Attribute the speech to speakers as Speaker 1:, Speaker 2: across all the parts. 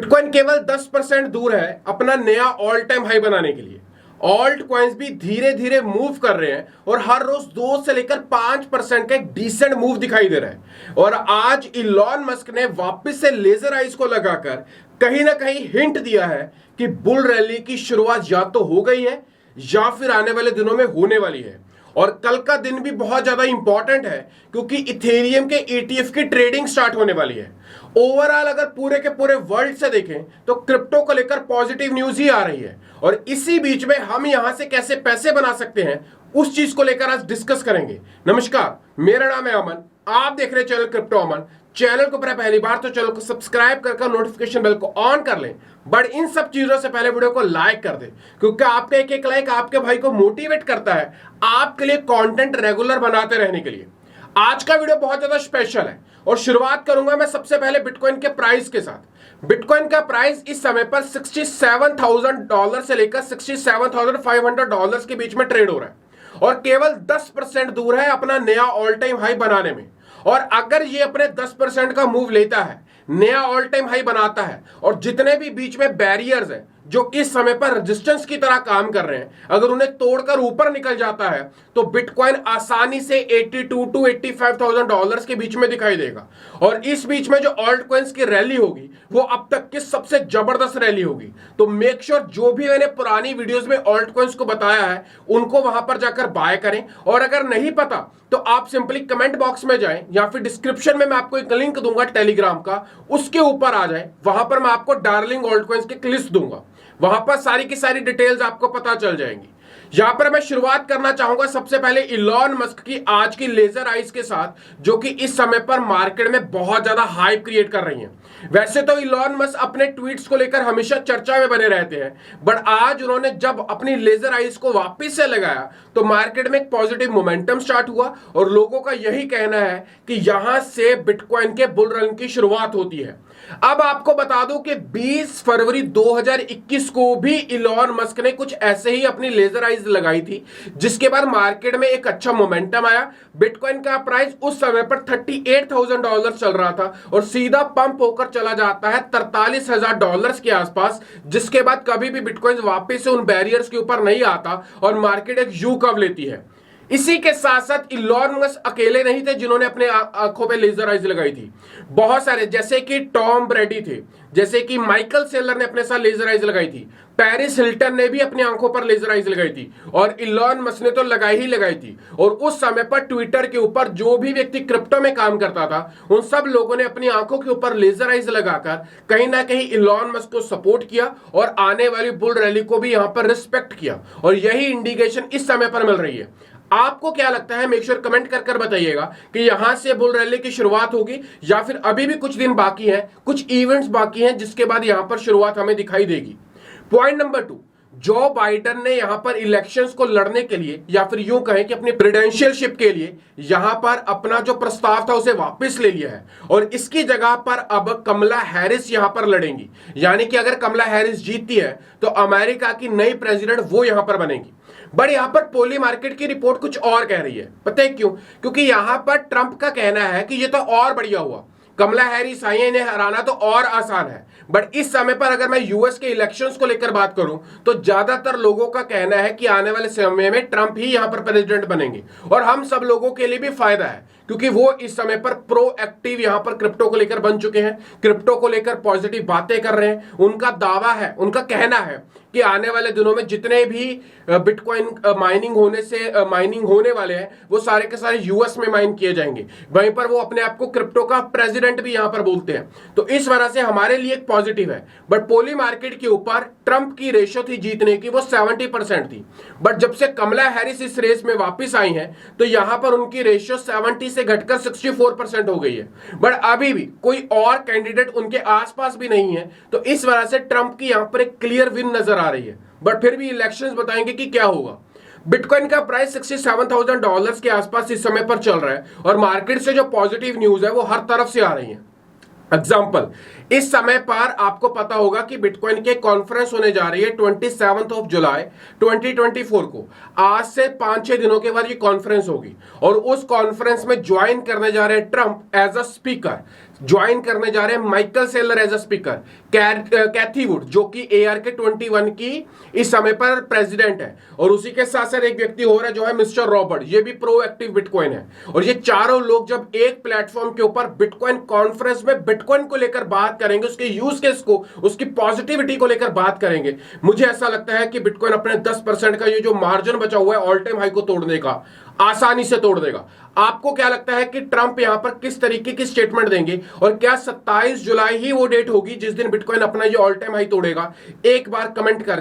Speaker 1: Bitcoin केवल 10% दूर है अपना नया ऑल टाइम हाई बनाने के लिए। ऑल्ट कॉइन्स भी धीरे धीरे मूव कर रहे हैं और हर रोज 2 से लेकर 5% का एक डिसेंट मूव दिखाई दे रहा है। और आज इलॉन मस्क ने वापस से लेजर आइज को लगाकर कहीं ना कहीं हिंट दिया है कि बुल रैली की शुरुआत या तो हो गई है या फिर आने वाले दिनों में होने वाली है। और कल का दिन भी बहुत ज्यादा इंपॉर्टेंट है क्योंकि इथेरियम के ETF की ट्रेडिंग स्टार्ट होने वाली है। ओवरऑल अगर पूरे के पूरे वर्ल्ड से देखें तो क्रिप्टो को लेकर पॉजिटिव न्यूज ही आ रही है और इसी बीच में हम यहां से कैसे पैसे बना सकते हैं उस चीज को लेकर आज डिस्कस करेंगे। नमस्कार, मेरा नाम है अमन, आप देख रहे हैं चैनल क्रिप्टो अमन। चैनल को पहली बार तो चैनल को सब्सक्राइब कर नोटिफिकेशन बेल को ऑन कर लें, बट इन सब चीजों से पहले वीडियो को लाइक कर दें क्योंकि आपका एक एक लाइक आपके भाई को मोटिवेट करता है आपके लिए कंटेंट रेगुलर बनाते रहने के लिए। आज का वीडियो बहुत ज्यादा स्पेशल है और शुरुआत करूंगा मैं सबसे पहले बिटकॉइन के प्राइस के साथ। बिटकॉइन का प्राइस इस समय पर $67,000 से लेकर $67,500 के बीच में ट्रेड हो रहा है और केवल 10% दूर है अपना नया ऑल टाइम हाई बनाने में। और अगर ये अपने 10% का मूव लेता है, नया ऑल टाइम हाई बनाता है और जितने भी बीच में बैरियर्स हैं जो इस समय पर रेजिस्टेंस की तरह काम कर रहे हैं, अगर उन्हें तोड़कर ऊपर निकल जाता है तो बिटकॉइन आसानी से $82,000 to $85,000 के बीच में दिखाई देगा। और इस बीच में जो ऑल्ट कॉइन्स की रैली होगी वो अब तक की सबसे जबरदस्त रैली होगी। तो मेक श्योर जो भी मैंने पुरानी वीडियोस में ऑल्ट कॉइन्स को बताया है उनको वहां पर जाकर बाय करें। और अगर नहीं पता तो आप सिंपली कमेंट बॉक्स में जाएं या फिर डिस्क्रिप्शन में मैं आपको एक लिंक दूंगा टेलीग्राम का, उसके ऊपर आ जाएं। वहां पर मैं आपको डार्लिंग ऑल्ट कॉइन्स की लिस्ट दूंगा, वहां पर सारी की सारी डिटेल्स आपको पता चल जाएंगी। यहां पर मैं शुरुआत करना चाहूंगा सबसे पहले इलॉन मस्क की आज की लेजर आइज के साथ, जो कि इस समय पर मार्केट में बहुत ज्यादा हाइप क्रिएट कर रही हैं। वैसे तो इलॉन मस्क अपने ट्वीट्स को लेकर हमेशा चर्चा में बने रहते हैं, बट आज उन्होंने जब अपनी लेजर आइज को वापस से लगाया तो मार्केट में एक पॉजिटिव मोमेंटम स्टार्ट हुआ और लोगों का यही कहना है कि यहां से बिटकॉइन के बुल रन की शुरुआत होती है। अब आपको बता दूं कि 20 फरवरी 2021 को भी इलॉन मस्क ने कुछ ऐसे ही अपनी लेजर आइज लगाई थी, जिसके बाद मार्केट में एक अच्छा मोमेंटम आया। बिटकॉइन का प्राइस उस समय पर $38,000 चल रहा था और सीधा पंप होकर चला जाता है $43,000 के आसपास, जिसके बाद कभी भी बिटकॉइन वापस से उन बैरियर्स के ऊपर नहीं आता और मार्केट एक यू कर्व लेती है। इसी के साथ साथ इलॉन मस्क अकेले नहीं थे जिन्होंने अपने आंखों पे लेजर आइज लगाई थी। बहुत सारे, जैसे कि टॉम ब्रेडी थे, जैसे कि माइकल सेलर ने अपने साथ लेजर आइज लगाई थी, पेरिस हिल्टन ने भी अपनी आंखों पर लेजर आइज लगाई थी और इलॉन मस्क ने तो लगाई ही लगाई थी। और उस समय पर ट्विटर के ऊपर जो भी व्यक्ति क्रिप्टो में काम करता था उन सब लोगों ने अपनी आंखों के ऊपर लेजर आइज लगाकर कहीं ना कहीं इलॉन मस्क को सपोर्ट किया और आने वाली बुल रैली को भी यहां पर रिस्पेक्ट किया। और यही इंडिकेशन इस समय पर मिल रही है। आपको क्या लगता है? मेक श्योर कमेंट कर बताइएगा कि यहां से बुल रैली की शुरुआत होगी या फिर अभी भी कुछ दिन बाकी है, कुछ इवेंट्स बाकी हैं जिसके बाद यहां पर शुरुआत हमें दिखाई देगी। पॉइंट नंबर 2, जो बाइडेन ने यहां पर इलेक्शंस को लड़ने के लिए या फिर यूं कहें कि अपनी प्रेसिडेंशियलशिप के लिए यहां पर अपना जो प्रस्ताव था उसे वापस ले लिया है और इसकी जगह पर अब कमला हैरिस यहां पर लड़ेंगी। यानी कि अगर कमला हैरिस जीतती है तो अमेरिका की नई प्रेसिडेंट वो यहां पर बनेगी। बट यहां पर पोली मार्केट की रिपोर्ट कुछ और कह रही है। पता है क्यों? क्योंकि यहां पर ट्रंप का कहना है कि ये तो और बढ़िया हुआ, कमला हैरिस आई है, इन्हें हराना तो और आसान है। बट इस समय पर अगर मैं यूएस के इलेक्शंस को लेकर बात करूं तो ज्यादातर लोगों का कहना है कि आने वाले समय में ट्रंप ही यहां पर प्रेसिडेंट बनेंगे और हम सब लोगों के लिए भी फायदा है क्योंकि वो इस समय पर प्रोएक्टिव यहां पर क्रिप्टो को लेकर बन चुके हैं, क्रिप्टो को लेकर पॉजिटिव बातें कर रहे हैं। उनका दावा है, उनका कहना है कि आने वाले दिनों में जितने भी बिटकॉइन माइनिंग होने वाले हैं वो सारे के सारे यूएस में माइन किए जाएंगे। वहीं पर वो अपने आप को क्रिप्टो का प्रेसिडेंट भी यहां पर बोलते हैं। तो इस वजह से हमारे लिए एक पॉजिटिव है। बट पोली मार्केट के ऊपर ट्रंप की रेशो थी जीतने की वो 70% थी, बट जब से कमला हैरिस इस रेस में वापस आई हैं तो यहां पर उनकी रेशियो 70 से घटकर 64% हो गई है। बट अभी भी कोई और कैंडिडेट उनके आसपास भी नहीं है, तो इस वजह से ट्रंप की यहां पर एक क्लियर विन नजर आ रही है। बट फिर भी इलेक्शंस बताएंगे कि क्या होगा। बिटकॉइन का प्राइस $67,000 के आसपास इस समय पर चल रहा है और मार्केट से जो पॉजिटिव न्यूज है वो हर तरफ से आ रही है। एग्जाम्पल, इस समय पर आपको पता होगा कि बिटकॉइन के कॉन्फ्रेंस होने जा रही है 27 जुलाई 2024 को। आज से 5-6 दिनों के बाद ये कॉन्फ्रेंस होगी और उस कॉन्फ्रेंस में ज्वाइन करने जा रहे हैं Trump as a speaker. Join करने जा रहे हैं Michael Saylor as a speaker, Cathie Wood जो कि ARK21 की इस समय पर प्रेसिडेंट है, और उसी के साथ साथ एक व्यक्ति हो रहा है जो है मिस्टर रॉबर्ट, ये भी प्रो एक्टिव बिटकॉइन है। और ये चारों लोग जब एक प्लेटफॉर्म के ऊपर बिटकॉइन कॉन्फ्रेंस में बिटकॉइन को लेकर बात करेंगे, उसके यूज केस को, उसकी पॉजिटिविटी को लेकर बात करेंगे, मुझे ऐसा लगता है कि बिटकॉइन अपने 10% का ये जो मार्जिन बचा हुआ है ऑल टाइम हाई को तोड़ने का, आसानी से तोड़ देगा। आपको क्या लगता है कि ट्रंप यहां पर किस तरीके की स्टेटमेंट देंगे, और क्या 27 जुलाई ही वो डेट होगी जिस दिन बिटकॉइन अपना ये ऑल टाइम हाई तोड़ेगा? एक बार कमेंट कर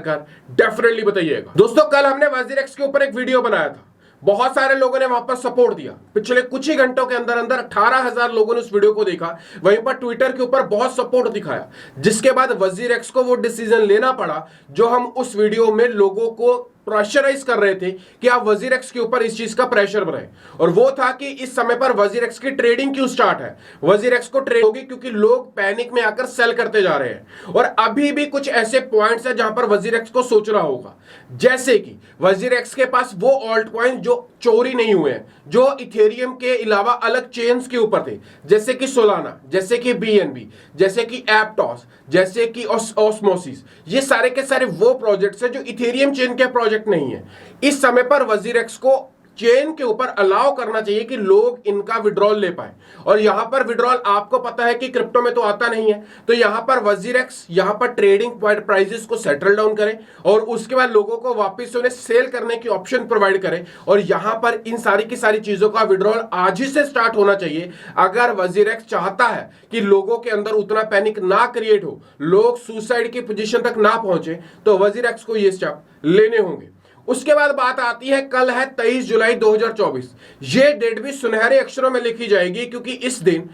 Speaker 1: डेफिनेटली बताइएगा। दोस्तों, कल हमने वजीरेक्स के ऊपर एक वीडियो बनाया था, बहुत सारे लोगों ने वहां पर सपोर्ट दिया। पिछले कुछ ही घंटों के अंदर अंदर 18,000 लोगों ने उस वीडियो को देखा, वहीं पर ट्विटर के ऊपर बहुत सपोर्ट दिखाया, जिसके बाद वजीरेक्स को वो डिसीजन लेना पड़ा जो हम उस वीडियो में लोगों को प्रेशराइज कर रहे थे कि आप वजीरेक्स के ऊपर इस चीज का प्रेशर बनाएं। और वो था कि इस समय पर वजीरेक्स की ट्रेडिंग क्यों स्टार्ट है। वजीरेक्स को ट्रेड होगी क्योंकि लोग पैनिक में आकर सेल करते जा रहे हैं, और अभी भी कुछ ऐसे पॉइंट्स हैं जहां पर वजीरेक्स को सोचना होगा, जैसे कि वजीरेक्स के पास वो ऑल्ट कॉइन जो चोरी नहीं हुए हैं, जो इथेरियम के अलावा अलग चेन्स के ऊपर थे, जैसे कि सोलाना, जैसे कि BNB, जैसे कि एप्टॉस, जैसे कि ऑस्मोसिस। ये सारे के सारे वो प्रोजेक्ट्स हैं जो इथेरियम चेन के प्रोजेक्ट नहीं है। इस समय पर वजीरेक्स को चेन के ऊपर अलाउ करना चाहिए कि लोग इनका विड्रॉल ले पाए, और यहां पर विड्रॉल आपको पता है कि क्रिप्टो में तो आता नहीं है, तो यहां पर वजीरेक्स यहां पर ट्रेडिंग प्राइसेस को सेटल डाउन करे, और उसके बाद लोगों को वापस उन्हें सेल करने की ऑप्शन प्रोवाइड करे, और यहां पर इन सारी की सारी चीजों का विड्रॉल आज ही से स्टार्ट होना चाहिए। अगर वजीरेक्स चाहता है कि लोगों के अंदर उतना पैनिक ना क्रिएट हो, लोग सुसाइड की पोजीशन तक ना पहुंचे, तो वजीरेक्स को ये स्टेप लेने होंगे। उसके बाद बात आती है, कल है 23 जुलाई 2024। ये डेट भी सुनहरे अक्षरों में लिखी जाएगी क्योंकि इस दिन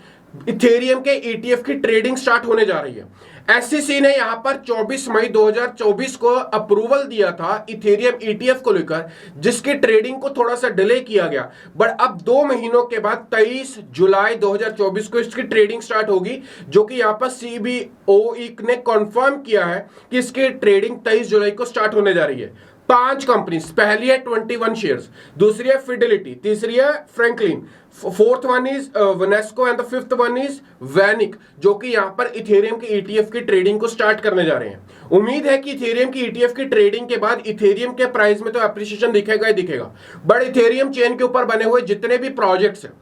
Speaker 1: इथेरियम के ETF की ट्रेडिंग स्टार्ट होने जा रही है। SEC ने यहां पर 24 मई 2024 को अप्रूवल दिया था इथेरियम ETF को लेकर, जिसकी ट्रेडिंग को थोड़ा सा डिले किया गया, बट अब 2 महीनों के बाद 23 जुलाई 2024 को इसकी ट्रेडिंग स्टार्ट होगी, जो कि यहां पर CBOE ने कंफर्म किया है कि इसकी ट्रेडिंग 23 जुलाई को स्टार्ट होने जा रही है। 5 कंपनीज, पहली है 21 शेयर्स, दूसरी है फिडेलिटी, तीसरी है Franklin, fourth one is Invesco and the fifth one is VanEck, जो कि यहां पर इथेरियम के ETF की ट्रेडिंग को स्टार्ट करने जा रहे हैं। उम्मीद है कि इथेरियम की ETF की ट्रेडिंग के बाद इथेरियम के प्राइस में तो एप्रिसिएशन दिखेगा ही दिखेगा, बट इथेरियम चेन के ऊपर बने हुए जितने भी प्रोजेक्ट्स हैं,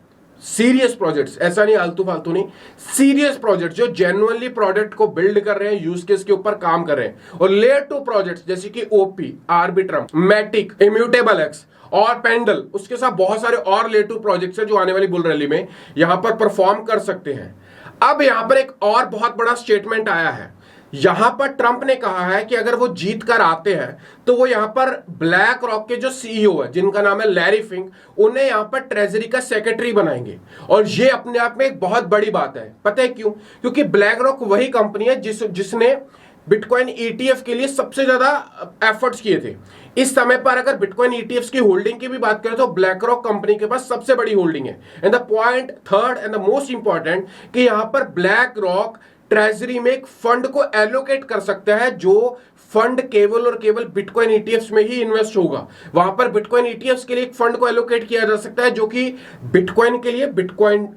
Speaker 1: सीरियस प्रोजेक्ट्स, ऐसा नहीं आलतू फालतू नहीं, सीरियस प्रोजेक्ट्स जो जेन्युइनली प्रोडक्ट को बिल्ड कर रहे हैं, यूज केस के ऊपर काम कर रहे हैं, और लेयर 2 प्रोजेक्ट्स जैसे कि OP, Arbitrum, Matic, Immutable X और पेंडल, उसके साथ बहुत सारे और लेयर 2 प्रोजेक्ट्स हैं जो आने वाली बुल रैली में यहां पर परफॉर्म कर सकते हैं। अब यहां पर एक और बहुत बड़ा स्टेटमेंट आया है। यहां पर ट्रंप ने कहा है कि अगर वो जीत कर आते हैं तो वो यहां पर ब्लैक रॉक के जो CEO है, जिनका नाम है लैरी फिंक, उन्हें यहां पर ट्रेजरी का सेक्रेटरी बनाएंगे, और ये अपने आप में एक बहुत बड़ी बात है। पता है क्यों? क्योंकि ब्लैक रॉक वही कंपनी है जिसने बिटकॉइन ETF के लिए सबसे ज्यादा एफर्ट्स किए थे। इस समय पर अगर बिटकॉइन ETFs की होल्डिंग की भी बात करें तो ब्लैक रॉक कंपनी के पास सबसे बड़ी होल्डिंग है। And the point third and the most important कि यहां पर ब्लैक रॉक ट्रेजरी में एक फंड को एलोकेट कर सकता है, जो फंड केवल और केवल बिटकॉइन ETFs में ही इन्वेस्ट होगा। वहां पर बिटकॉइन ETFs के लिए एक फंड को एलोकेट किया जा सकता है जो कि बिटकॉइन के लिए, बिटकॉइन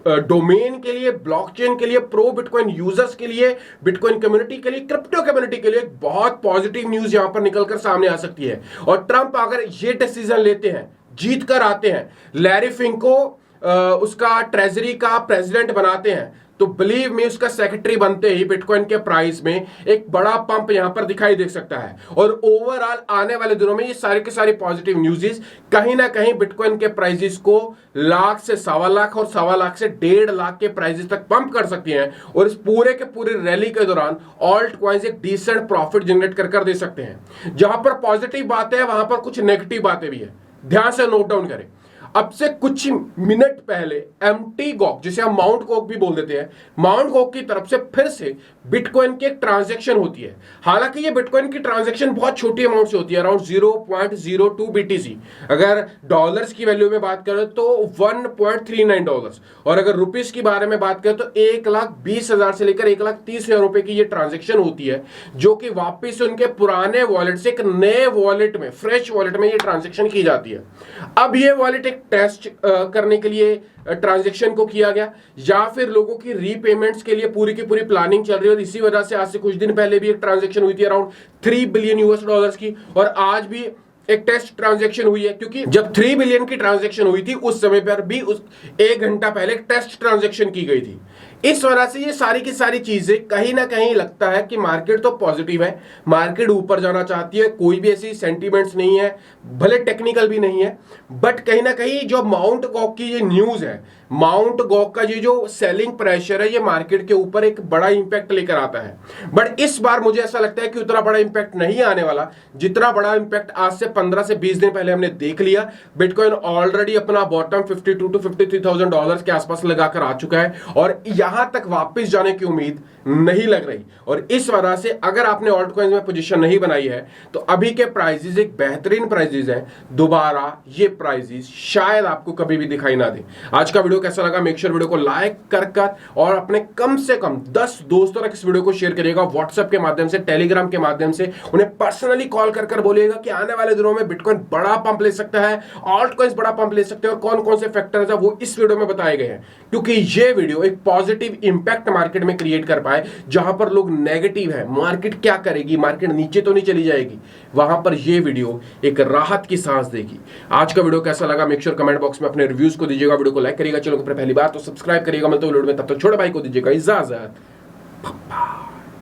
Speaker 1: डोमेन के लिए, ब्लॉकचेन के लिए, प्रो बिटकॉइन यूजर्स के लिए, बिटकॉइन कम्युनिटी के लिए, क्रिप्टो कम्युनिटी के लिए एक बहुत पॉजिटिव न्यूज यहां पर निकलकर सामने आ सकती है। और ट्रंप अगर ये डिसीजन लेते हैं, जीत कर आते हैं, लैरी फिंक को उसका ट्रेजरी का प्रेसिडेंट बनाते हैं, तो बिलीव मी उसका सेक्रेटरी बनते ही बिटकॉइन के प्राइस में एक बड़ा पंप यहां पर दिखाई दे सकता है। और ओवरऑल आने वाले दिनों में ये सारे के सारे पॉजिटिव न्यूज़ कहीं ना कहीं बिटकॉइन के प्राइसेस को लाख से 1.25 लाख और 1.25 लाख से 1.5 लाख के प्राइसेस तक पंप कर सकती हैं, और इस पूरे के पूरे रैली के दौरान ऑल्ट कॉइन्स एक डिसेंट प्रॉफिट जनरेट कर दे सकते हैं। जहां पर पॉजिटिव बातें हैं वहां पर कुछ नेगेटिव बातें भी है, ध्यान से नोट डाउन करें। अब से कुछ मिनट पहले एम्प्टी गॉक, जिसे हम माउंट गॉक भी बोल देते हैं, माउंट गॉक की तरफ से फिर से बिटकॉइन की एक ट्रांजैक्शन होती है। हालांकि ये बिटकॉइन की ट्रांजैक्शन बहुत छोटी अमाउंट से होती है, अराउंड 0.02 BTC। अगर डॉलर्स की वैल्यू में बात करें तो $1.39, और अगर रुपीस की बारे में बात करें तो 1,20,000 से लेकर 1,30,000 रुपए की ये ट्रांजैक्शन होती है, जो कि वापिस उनके पुराने वॉलेट से एक नए वॉलेट में, फ्रेश वॉलेट में ये ट्रांजैक्शन की जाती है। अब ये वॉलेट एक टेस्ट करने के लिए ट्रांजेक्शन को किया गया, या फिर लोगों की रीपेमेंट्स के लिए पूरी की पूरी प्लानिंग चल रही है। और इसी वजह से आज से कुछ दिन पहले भी एक ट्रांजेक्शन हुई थी अराउंड 3 बिलियन यूएस डॉलर्स की, और आज भी एक टेस्ट ट्रांजैक्शन हुई है, क्योंकि जब 3 बिलियन की ट्रांजैक्शन हुई थी उस समय पर भी उस 1 घंटा पहले टेस्ट ट्रांजैक्शन की गई थी। इस वजह से ये सारी की सारी चीजें कहीं ना कहीं लगता है कि मार्केट तो पॉजिटिव है, मार्केट ऊपर जाना चाहती है, कोई भी ऐसी सेंटीमेंट्स नहीं है, भले टेक्निकल भी नहीं है, बट कहीं ना कहीं जो माउंट गॉग की ये न्यूज है, माउंट गॉग का ये जो सेलिंग प्रेशर है, ये मार्केट के ऊपर एक बड़ा इंपैक्ट लेकर आता है। बट इस बार मुझे ऐसा लगता है कि उतना बड़ा इंपैक्ट नहीं आने वाला जितना बड़ा इंपैक्ट आज से 15 से 20 दिन पहले हमने देख लिया। बिटकॉइन ऑलरेडी अपना बॉटम 52 to 53,000 डॉलर के आसपास लगाकर आ चुका है, और यहां तक वापस जाने की उम्मीद नहीं लग रही। और इस वजह से अगर आपने ऑल्ट कॉइन्स में पोजीशन नहीं बनाई है तो अभी के प्राइसेस एक बेहतरीन प्राइसेस हैं, दोबारा ये प्राइसेस शायद आपको कभी भी दिखाई ना दे। आज का वीडियो कैसा लगा, मेक श्योर वीडियो को लाइक कर और अपने कम से कम 10 दोस्तों तक इस वीडियो को शेयर करिएगा, व्हाट्सएप के माध्यम से, टेलीग्राम के माध्यम से। उन्हें पर्सनली कॉल कर बोलिएगा कि आने वाले दिनों में बिटकॉइन बड़ा पंप ले सकता है, ऑल्ट कॉइन्स बड़ा पंप ले सकते हैं, और कौन कौन से फैक्टर्स है वो इस वीडियो में बताए गए हैं, क्योंकि ये वीडियो एक पॉजिटिव इंपैक्ट मार्केट में क्रिएट कर पाए। जहां पर लोग नेगेटिव है, मार्केट क्या करेगी, मार्केट नीचे तो नहीं चली जाएगी, वहां पर यह वीडियो एक राहत की सांस देगी। आज का वीडियो कैसा लगा मेक श्योर कमेंट बॉक्स में अपने रिव्यूज को दीजिएगा, वीडियो को लाइक करिएगा, चैनल को पहली बार तो सब्सक्राइब करिएगा। मैं तो वीडियो में तब तक छोटे भाई को दीजिएगा इजाजत।